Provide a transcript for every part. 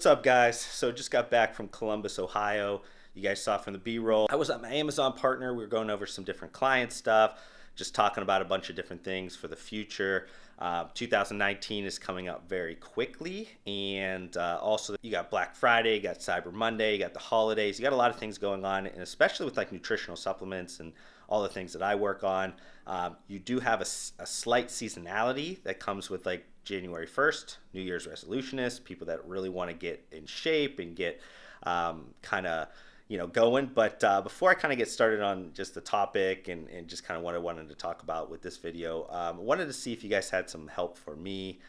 up, guys? So just got back from Columbus, Ohio. You guys saw from the B-roll. I was at my Amazon partner. We were going over some different client stuff, just talking about a bunch of different things for the future. 2019 is coming up very quickly, and also you got Black Friday, you got Cyber Monday, you got the holidays, you got a lot of things going on, and especially with like nutritional supplements and all the things that I work on, you do have a slight seasonality that comes with like January 1st, New Year's resolutionists, people that really want to get in shape and get kind of going. But before I kind of get started on just the topic and just kind of what I wanted to talk about with this video, I wanted to see if you guys had some help for me.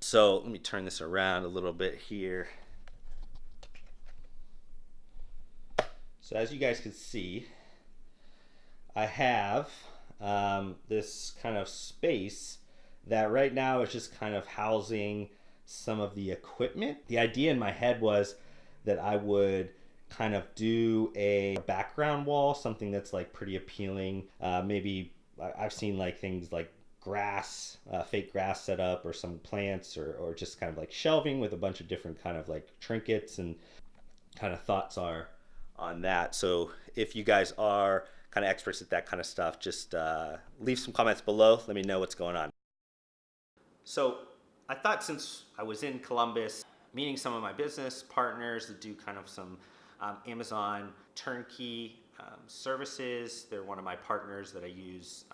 So let me turn this around a little bit here. So as you guys can see, I have this kind of space that right now is just kind of housing some of the equipment. The idea in my head was that I would kind of do a background wall, something that's like pretty appealing. Maybe I've seen like things like grass, fake grass set up, or some plants, or just kind of like shelving with a bunch of different kind of like trinkets, and kind of thoughts are on that. So if you guys are kind of experts at that kind of stuff, just leave some comments below. Let me know what's going on. So I thought, since I was in Columbus meeting some of my business partners that do kind of some Amazon turnkey services, they're one of my partners that I use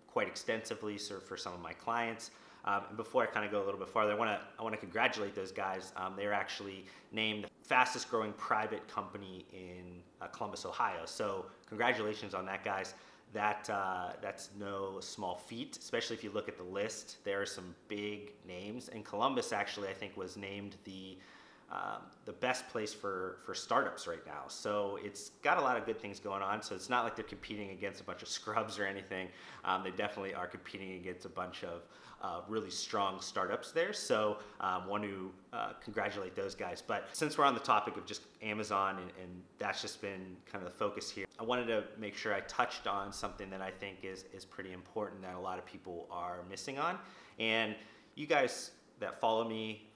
quite extensively for some of my clients. And before I kind of go a little bit farther, I want to congratulate those guys. They're actually named the fastest growing private company in Columbus, Ohio. So congratulations on that, guys. That's no small feat, especially if you look at the list. There are some big names, and Columbus actually, I think, was named the best place for startups right now. So it's got a lot of good things going on. So it's not like they're competing against a bunch of scrubs or anything. They definitely are competing against a bunch of really strong startups there. So want to congratulate those guys. But since we're on the topic of just Amazon, and that's just been kind of the focus here, I wanted to make sure I touched on something that I think is pretty important that a lot of people are missing on. And you guys that follow me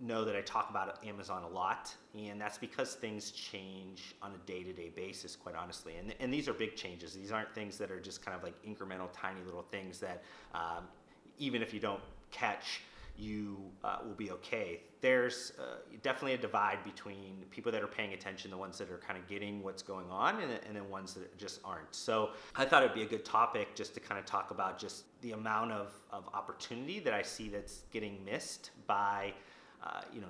know that I talk about Amazon a lot, and that's because things change on a day-to-day basis, quite honestly. And these are big changes. These aren't things that are just kind of like incremental, tiny little things that even if you don't catch, you will be okay. There's definitely a divide between people that are paying attention, the ones that are kind of getting what's going on, and then ones that just aren't. So I thought it'd be a good topic just to kind of talk about just the amount of opportunity that I see that's getting missed by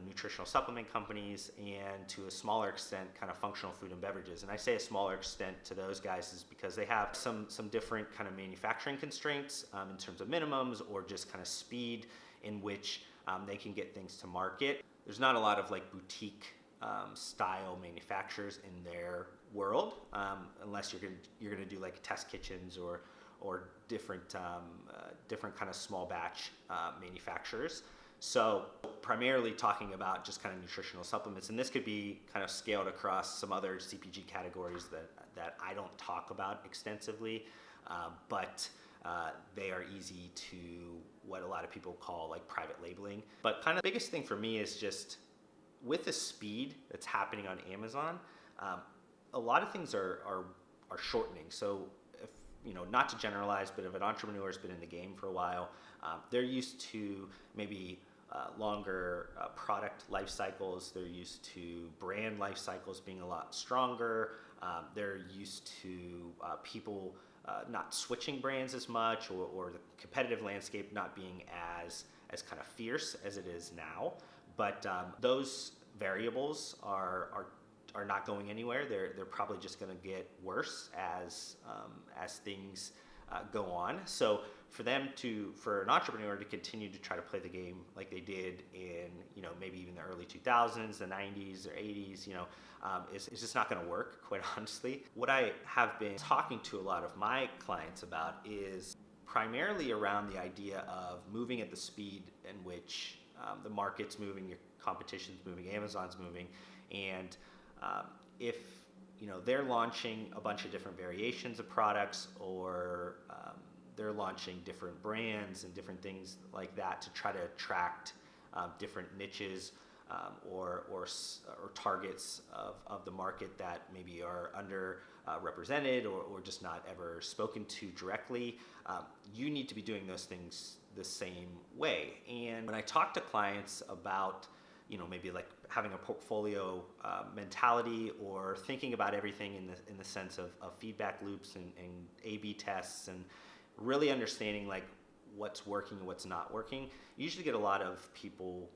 nutritional supplement companies, and to a smaller extent, kind of functional food and beverages. And I say a smaller extent to those guys is because they have some different kind of manufacturing constraints in terms of minimums, or just kind of speed in which they can get things to market. There's not a lot of like boutique style manufacturers in their world, unless you're gonna do like test kitchens or different kind of small batch manufacturers. So primarily talking about just kind of nutritional supplements, and this could be kind of scaled across some other CPG categories that I don't talk about extensively, but they are easy to what a lot of people call like private labeling. But kind of the biggest thing for me is just with the speed that's happening on Amazon, a lot of things are shortening. So if, not to generalize, but if an entrepreneur has been in the game for a while, they're used to maybe longer product life cycles. They're used to brand life cycles being a lot stronger. They're used to people not switching brands as much, or the competitive landscape not being as kind of fierce as it is now. But those variables are not going anywhere. They're probably just going to get worse as things go on. So for an entrepreneur to continue to try to play the game like they did in maybe even the early 2000s, the 90s or 80s, is just not going to work, quite honestly. What I have been talking to a lot of my clients about is primarily around the idea of moving at the speed in which the market's moving, your competition's moving, Amazon's moving, and if they're launching a bunch of different variations of products, or they're launching different brands and different things like that to try to attract different niches or targets of the market that maybe are under represented or just not ever spoken to directly. You need to be doing those things the same way. And when I talk to clients about maybe like having a portfolio mentality or thinking about everything in the sense of feedback loops and A/B tests and really understanding like what's working and what's not working, you usually get a lot of people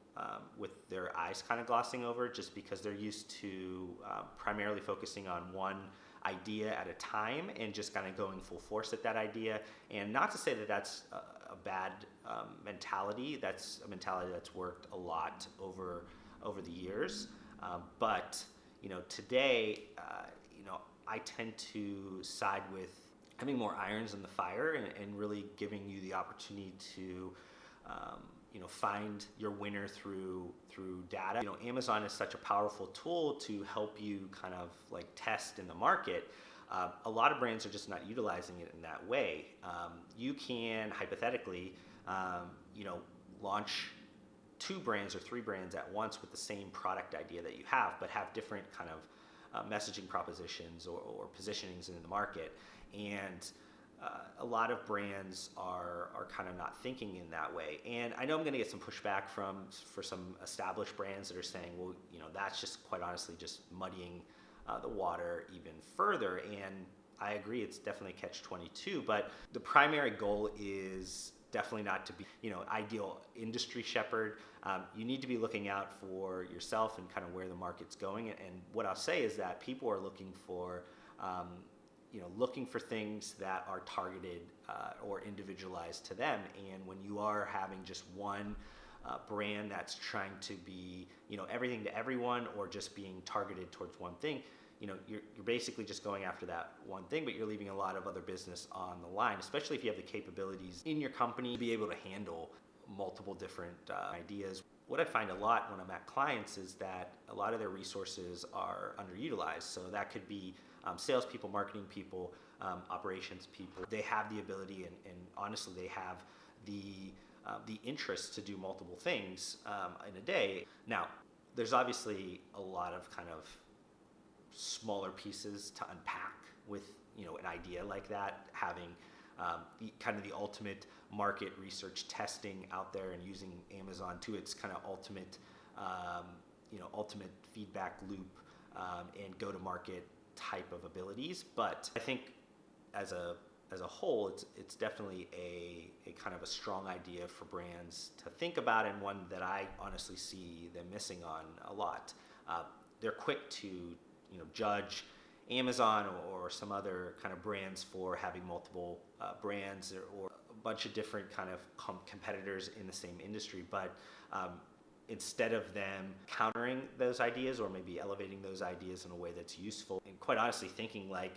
with their eyes kind of glossing over just because they're used to primarily focusing on one idea at a time and just kind of going full force at that idea. And not to say that that's a bad mentality. That's a mentality that's worked a lot over the years. But today, I tend to side with having more irons in the fire and really giving you the opportunity to find your winner through data. Amazon is such a powerful tool to help you kind of like test in the market. A lot of brands are just not utilizing it in that way. You can hypothetically, launch 2 brands or 3 brands at once with the same product idea that you have, but have different kind of messaging propositions or positionings in the market. And a lot of brands are kind of not thinking in that way. And I know I'm going to get some pushback for some established brands that are saying, well, that's just quite honestly just muddying the water even further. And I agree, it's definitely catch-22, but the primary goal is definitely not to be, ideal industry shepherd. You need to be looking out for yourself and kind of where the market's going. And what I'll say is that people are looking for, looking for things that are targeted or individualized to them. And when you are having just one brand that's trying to be, everything to everyone or just being targeted towards one thing, you're basically just going after that one thing, but you're leaving a lot of other business on the line, especially if you have the capabilities in your company to be able to handle multiple different ideas. What I find a lot when I'm at clients is that a lot of their resources are underutilized. So that could be salespeople, marketing people, operations people. They have the ability and honestly, they have the interest to do multiple things in a day. Now, there's obviously a lot of kind of smaller pieces to unpack with an idea like that, having the ultimate market research testing out there and using Amazon to its kind of ultimate feedback loop and go to market type of abilities. But I think as a whole, it's definitely a kind of a strong idea for brands to think about, and one that I honestly see them missing on a lot. They're quick to judge Amazon or some other kind of brands for having multiple brands or a bunch of different kind of competitors in the same industry. But instead of them countering those ideas or maybe elevating those ideas in a way that's useful, and quite honestly thinking like,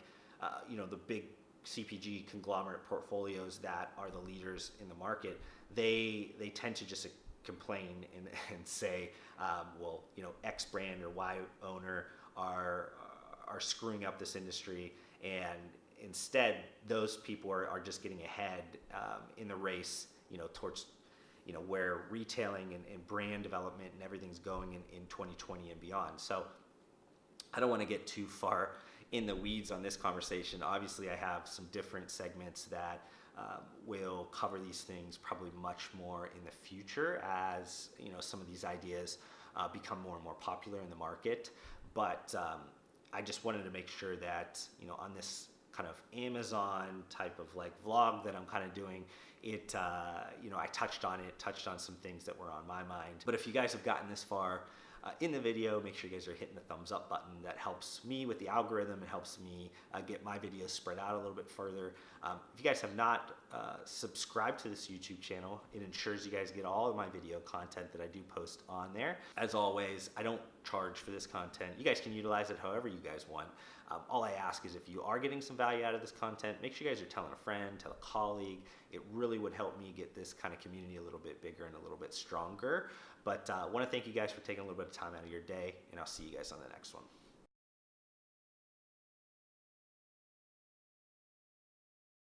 the big CPG conglomerate portfolios that are the leaders in the market, they tend to just complain and say, well, X brand or Y owner are screwing up this industry, and instead those people are just getting ahead in the race towards where retailing and brand development and everything's going in 2020 and beyond. So I don't want to get too far in the weeds on this conversation. Obviously I have some different segments that will cover these things probably much more in the future as some of these ideas become more and more popular in the market. But I just wanted to make sure that on this kind of Amazon type of like vlog that I'm kind of doing, it I touched on some things that were on my mind. But if you guys have gotten this far in the video, make sure you guys are hitting the thumbs up button. That helps me with the algorithm. It helps me get my videos spread out a little bit further. If you guys have not subscribed to this YouTube channel, it ensures you guys get all of my video content that I do post on there. As always, I don't charge for this content. You guys can utilize it however you guys want. All I ask is if you are getting some value out of this content, make sure you guys are telling a friend, tell a colleague. It really would help me get this kind of community a little bit bigger and a little bit stronger. But I want to thank you guys for taking a little bit of time out of your day, and I'll see you guys on the next one.